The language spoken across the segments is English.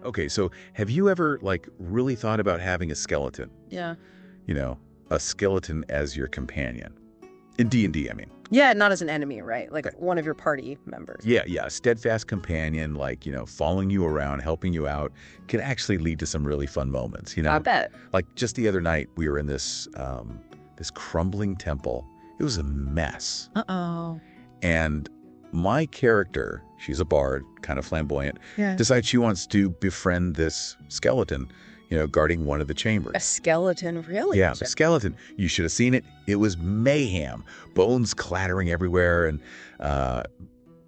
Okay, so have you ever, like, really thought about having a skeleton? Yeah. You know, a skeleton as your companion? In D&D, I mean. Yeah, not as an enemy, right? Like Okay. one of your party members. Yeah, a steadfast companion, like, following you around, helping you out, can actually lead to some really fun moments, I bet. Like, just the other night, we were in this crumbling temple. It was a mess. Uh-oh. And my character, she's a bard, kind of flamboyant, Yeah. decides she wants to befriend this skeleton, guarding one of the chambers. A skeleton, really? Yeah, the skeleton. You should have seen it. It was mayhem. Bones clattering everywhere and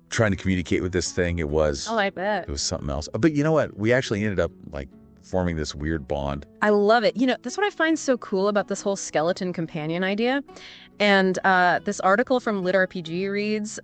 trying to communicate with this thing. It was Oh, I bet. something else. But you know what? We actually ended up, like, forming this weird bond. I love it. That's what I find so cool about this whole skeleton companion idea. And this article from LitRPG Reads,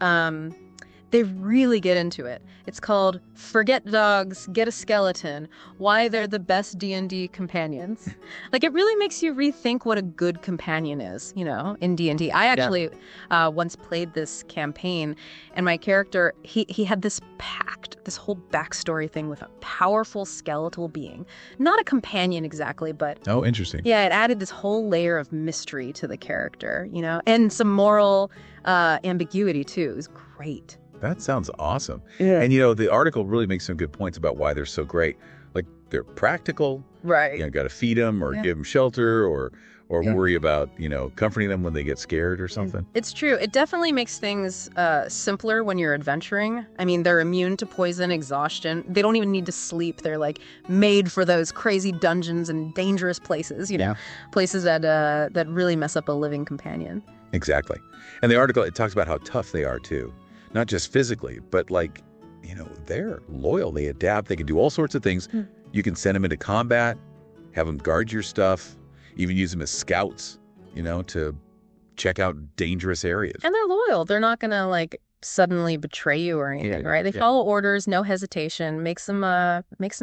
they really get into it. It's called Forget Dogs, Get a Skeleton, Why They're the Best D&D Companions. Like, it really makes you rethink what a good companion is, in D&D. I actually once played this campaign, and my character, he had this pact, this whole backstory thing with a powerful skeletal being. Not a companion exactly, but... Oh, interesting. Yeah, it added this whole layer of mystery to the character, and some moral ambiguity, too. It was great. That sounds awesome. Yeah. And, the article really makes some good points about why they're so great. Like, they're practical. Right. Got to feed them or give them shelter or worry about, comforting them when they get scared or something. It's true. It definitely makes things simpler when you're adventuring. I mean, they're immune to poison, exhaustion. They don't even need to sleep. They're, like, made for those crazy dungeons and dangerous places, places that really mess up a living companion. Exactly. And the article, it talks about how tough they are, too. Not just physically, but, like, they're loyal. They adapt. They can do all sorts of things. You can send them into combat, have them guard your stuff, even use them as scouts, to check out dangerous areas. And they're loyal. They're not going to, like, suddenly betray you or anything, right? They follow orders, no hesitation, makes them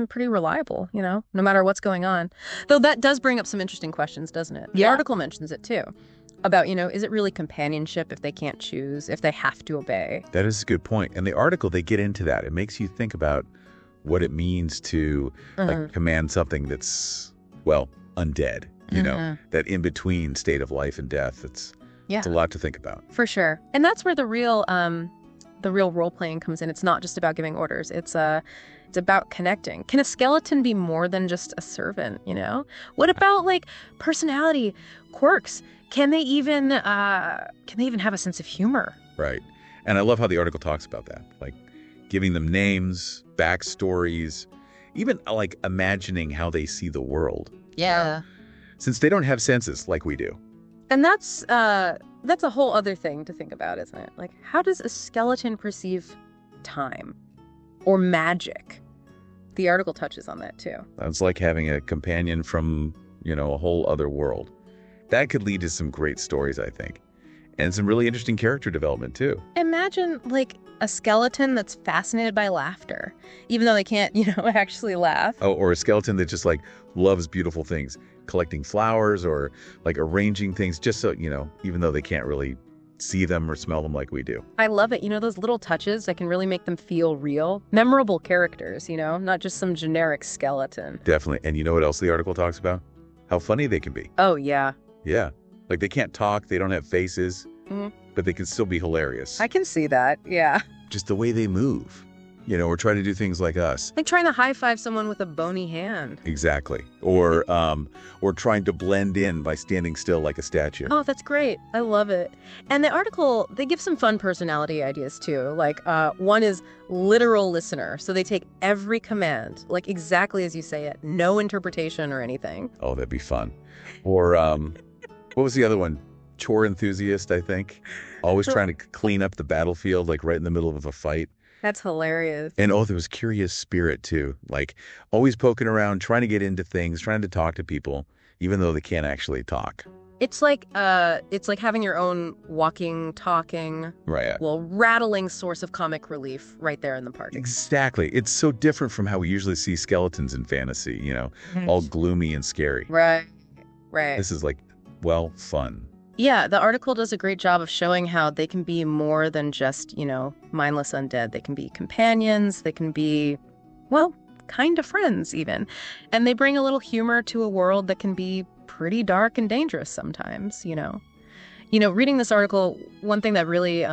pretty reliable, no matter what's going on. Though that does bring up some interesting questions, doesn't it? The article mentions it, too. About, is it really companionship if they can't choose, if they have to obey? That is a good point. And the article, they get into that. It makes you think about what it means to like command something that's, well, undead, that in-between state of life and death. It's a lot to think about. For sure. And that's where the real role-playing comes in. It's not just about giving orders. It's about connecting. Can a skeleton be more than just a servant, What about, like, personality, quirks? Can they even have a sense of humor? Right. And I love how the article talks about that, like giving them names, backstories, even like imagining how they see the world. Yeah. Since they don't have senses like we do. And that's a whole other thing to think about, isn't it? Like, how does a skeleton perceive time or magic? The article touches on that, too. That's like having a companion from, a whole other world. That could lead to some great stories, I think. And some really interesting character development, too. Imagine, like, a skeleton that's fascinated by laughter, even though they can't, actually laugh. Oh, or a skeleton that just, like, loves beautiful things, collecting flowers or, like, arranging things just so, even though they can't really see them or smell them like we do. I love it. Those little touches that can really make them feel real. Memorable characters, not just some generic skeleton. Definitely. And you know what else the article talks about? How funny they can be. Oh, yeah. Yeah. Like, they can't talk, they don't have faces, but they can still be hilarious. I can see that, yeah. Just the way they move, or try to do things like us. Like trying to high-five someone with a bony hand. Exactly. Or trying to blend in by standing still like a statue. Oh, that's great. I love it. And the article, they give some fun personality ideas, too. Like, one is literal listener. So they take every command, like exactly as you say it. No interpretation or anything. Oh, that'd be fun. Or, what was the other one? Chore enthusiast, I think. Always trying to clean up the battlefield, like right in the middle of a fight. That's hilarious. And there was curious spirit, too. Like, always poking around, trying to get into things, trying to talk to people, even though they can't actually talk. It's like having your own walking, talking, rattling source of comic relief right there in the party. Exactly. It's so different from how we usually see skeletons in fantasy, all gloomy and scary. Right. This is like, well, fun. Yeah, the article does a great job of showing how they can be more than just, mindless undead. They can be companions. They can be, well, kind of friends even. And they bring a little humor to a world that can be pretty dark and dangerous sometimes, you know. Reading this article, one thing that really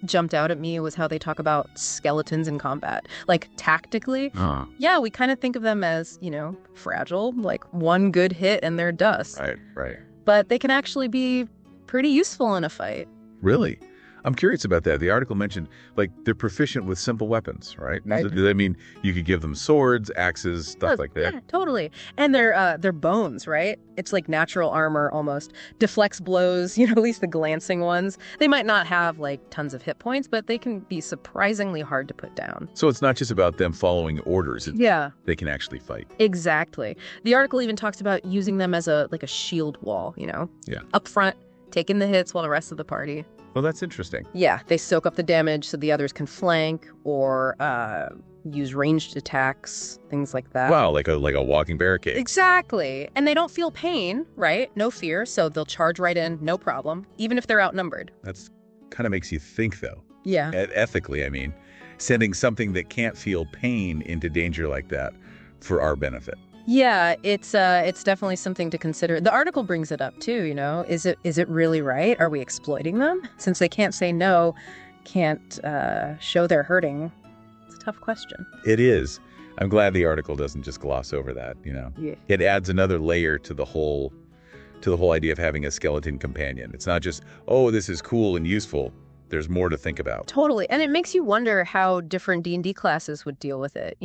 jumped out at me was how they talk about skeletons in combat. Like, tactically, yeah, we kind of think of them as, fragile, like one good hit and they're dust. Right. But they can actually be pretty useful in a fight. Really? I'm curious about that. The article mentioned, like, they're proficient with simple weapons, right? Right. Does that mean you could give them swords, axes, stuff like that? Yeah, totally. And they're bones, right? It's like natural armor almost. Deflects blows, at least the glancing ones. They might not have, like, tons of hit points, but they can be surprisingly hard to put down. So it's not just about them following orders. Yeah. They can actually fight. Exactly. The article even talks about using them as a shield wall, Yeah. Up front, taking the hits while the rest of the party. Well, that's interesting. Yeah, they soak up the damage so the others can flank or use ranged attacks, things like that. Wow, like a walking barricade. Exactly. And they don't feel pain, right? No fear, so they'll charge right in, no problem, even if they're outnumbered. That's kind of makes you think, though. Yeah. Ethically, I mean, sending something that can't feel pain into danger like that for our benefit. Yeah, it's definitely something to consider. The article brings it up too, Is it really right? Are we exploiting them? Since they can't say no, can't show they're hurting. It's a tough question. It is. I'm glad the article doesn't just gloss over that, Yeah. It adds another layer to the whole idea of having a skeleton companion. It's not just, oh, this is cool and useful. There's more to think about. Totally. And it makes you wonder how different D&D classes would deal with it,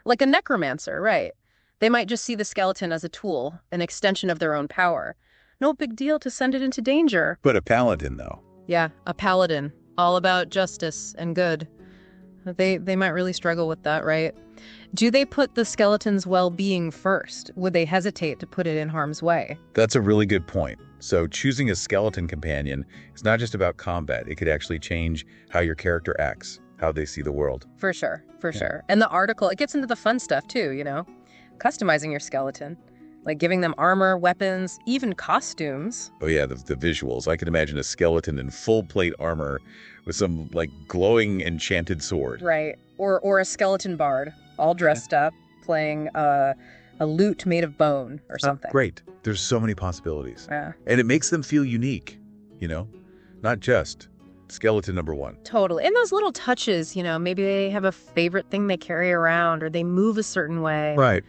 Like a necromancer, right? They might just see the skeleton as a tool, an extension of their own power. No big deal to send it into danger. But a paladin, though. Yeah, a paladin. All about justice and good. They might really struggle with that, right? Do they put the skeleton's well-being first? Would they hesitate to put it in harm's way? That's a really good point. So choosing a skeleton companion is not just about combat. It could actually change how your character acts, how they see the world. For sure. And the article, it gets into the fun stuff too, Customizing your skeleton, like giving them armor, weapons, even costumes. Oh yeah, the visuals. I can imagine a skeleton in full plate armor with some like glowing enchanted sword. Right. Or a skeleton bard, all dressed up, playing a lute made of bone or something. Great. There's so many possibilities. Yeah. And it makes them feel unique, not just skeleton number one. Totally. And those little touches, maybe they have a favorite thing they carry around or they move a certain way. Right.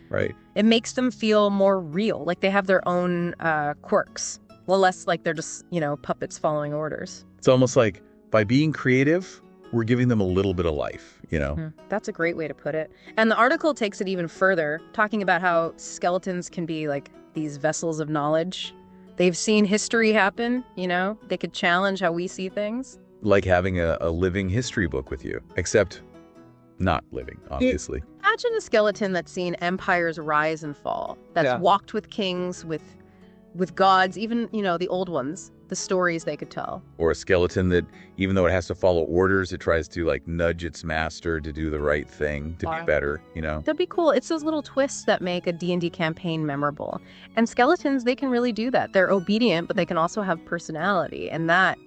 It makes them feel more real, like they have their own quirks. Well, less like they're just, puppets following orders. It's almost like by being creative, we're giving them a little bit of life, That's a great way to put it. And the article takes it even further, talking about how skeletons can be like these vessels of knowledge. They've seen history happen, They could challenge how we see things. Like having a living history book with you, except not living, obviously. Imagine a skeleton that's seen empires rise and fall, that's walked with kings, with gods, even, the old ones, the stories they could tell. Or a skeleton that, even though it has to follow orders, it tries to like nudge its master to do the right thing, to be better, That'd be cool. It's those little twists that make a D&D campaign memorable. And skeletons, they can really do that. They're obedient, but they can also have personality, and that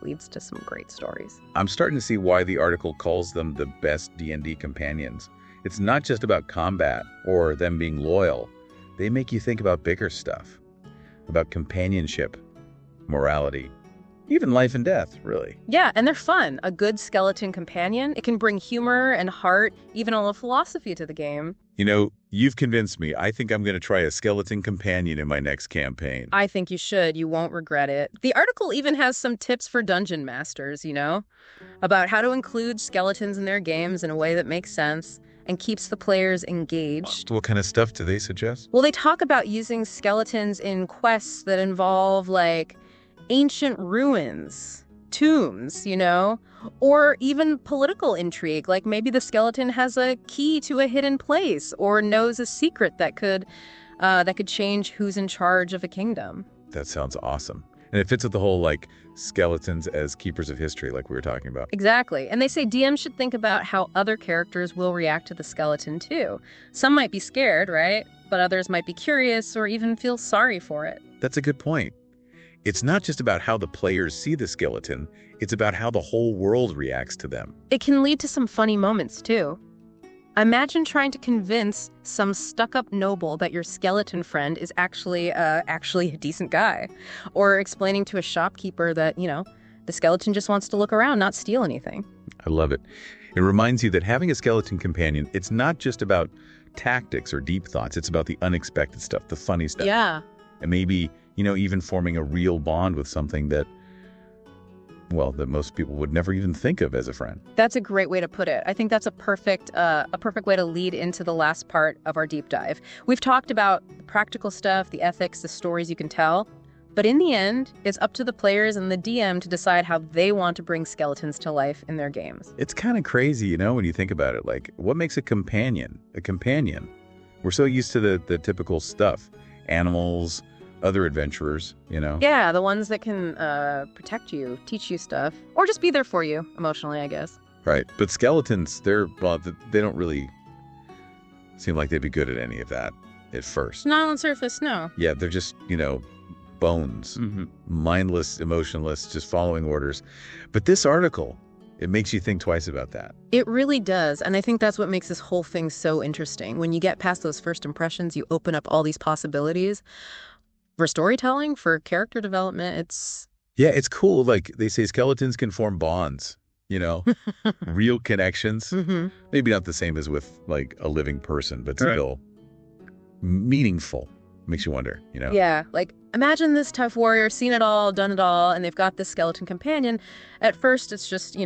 leads to some great stories. I'm starting to see why the article calls them the best D&D companions. It's not just about combat or them being loyal. They make you think about bigger stuff, about companionship, morality, even life and death, really. Yeah, and they're fun. A good skeleton companion, it can bring humor and heart, even a little philosophy to the game. You've convinced me. I think I'm going to try a skeleton companion in my next campaign. I think you should. You won't regret it. The article even has some tips for dungeon masters, about how to include skeletons in their games in a way that makes sense and keeps the players engaged. What kind of stuff do they suggest? Well, they talk about using skeletons in quests that involve, like, ancient ruins, tombs, or even political intrigue, like maybe the skeleton has a key to a hidden place or knows a secret that could change who's in charge of a kingdom. That sounds awesome. And it fits with the whole, like, skeletons as keepers of history, like we were talking about. Exactly. And they say DMs should think about how other characters will react to the skeleton, too. Some might be scared, right? But others might be curious or even feel sorry for it. That's a good point. It's not just about how the players see the skeleton, it's about how the whole world reacts to them. It can lead to some funny moments, too. Imagine trying to convince some stuck-up noble that your skeleton friend is actually a decent guy. Or explaining to a shopkeeper that, the skeleton just wants to look around, not steal anything. I love it. It reminds you that having a skeleton companion, it's not just about tactics or deep thoughts. It's about the unexpected stuff, the funny stuff. Yeah. And maybe, even forming a real bond with something that most people would never even think of as a friend. That's a great way to put it. I think that's a perfect way to lead into the last part of our deep dive. We've talked about the practical stuff, the ethics, the stories you can tell. But in the end, it's up to the players and the DM to decide how they want to bring skeletons to life in their games. It's kind of crazy, when you think about it. Like, what makes a companion a companion? We're so used to the typical stuff. Animals, other adventurers, Yeah, the ones that can protect you, teach you stuff, or just be there for you emotionally, I guess. Right. But skeletons, they don't really seem like they'd be good at any of that at first. Not on the surface, no. Yeah, they're just, bones, mindless, emotionless, just following orders. But this article, it makes you think twice about that. It really does. And I think that's what makes this whole thing so interesting. When you get past those first impressions, you open up all these possibilities. For storytelling, for character development, it's... Yeah, it's cool. Like they say, skeletons can form bonds, real connections. Maybe not the same as with like a living person, but still meaningful. Makes you wonder, Yeah, like imagine this tough warrior, seen it all, done it all, and they've got this skeleton companion. At first, it's just,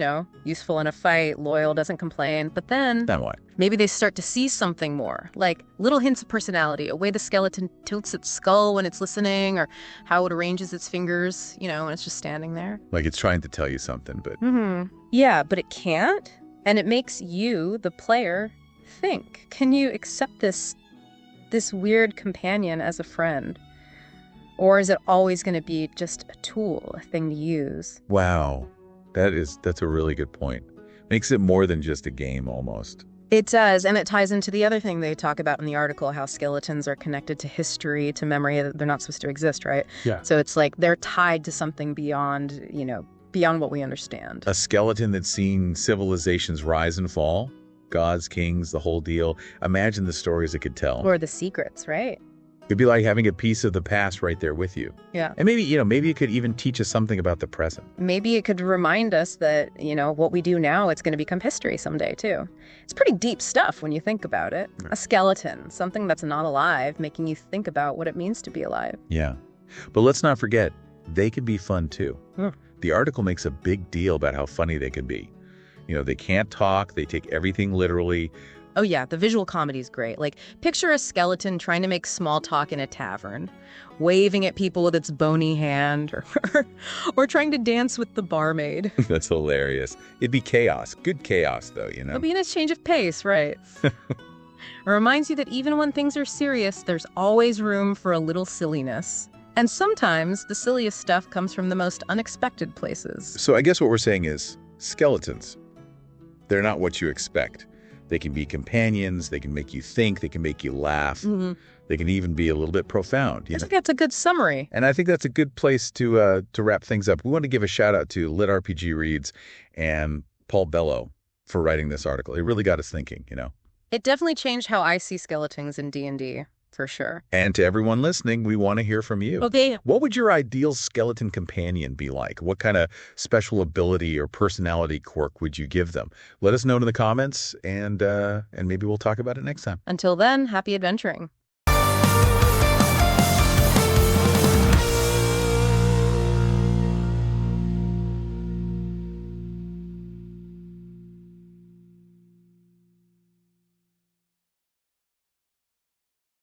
useful in a fight, loyal, doesn't complain. But then what? Maybe they start to see something more, like little hints of personality, a way the skeleton tilts its skull when it's listening, or how it arranges its fingers, when it's just standing there. Like it's trying to tell you something, but... Yeah, but it can't. And it makes you, the player, think. Can you accept this weird companion as a friend? Or is it always going to be just a tool, a thing to use? Wow. That's a really good point. Makes it more than just a game almost. It does, and it ties into the other thing they talk about in the article, how skeletons are connected to history, to memory. They're not supposed to exist, right? Yeah. So it's like they're tied to something beyond, beyond what we understand. A skeleton that's seen civilizations rise and fall, gods, kings, the whole deal. Imagine the stories it could tell. Or the secrets, right? It'd be like having a piece of the past right there with you. Yeah. And maybe it could even teach us something about the present. Maybe it could remind us that, what we do now, it's going to become history someday, too. It's pretty deep stuff when you think about it. Right. A skeleton, something that's not alive, making you think about what it means to be alive. Yeah. But let's not forget, they can be fun, too. The article makes a big deal about how funny they can be. They can't talk. They take everything literally. Oh, yeah, the visual comedy is great. Like, picture a skeleton trying to make small talk in a tavern, waving at people with its bony hand, or trying to dance with the barmaid. That's hilarious. It'd be chaos. Good chaos, though, It'll be in a change of pace, right? It reminds you that even when things are serious, there's always room for a little silliness. And sometimes the silliest stuff comes from the most unexpected places. So I guess what we're saying is, skeletons, they're not what you expect. They can be companions, they can make you think, they can make you laugh. They can even be a little bit profound. I think that's a good summary. And I think that's a good place to wrap things up. We want to give a shout out to LitRPG Reads and Paul Bello for writing this article. It really got us thinking, It definitely changed how I see skeletons in D&D. For sure. And to everyone listening, we want to hear from you. Okay. What would your ideal skeleton companion be like? What kind of special ability or personality quirk would you give them? Let us know in the comments, and maybe we'll talk about it next time. Until then, happy adventuring.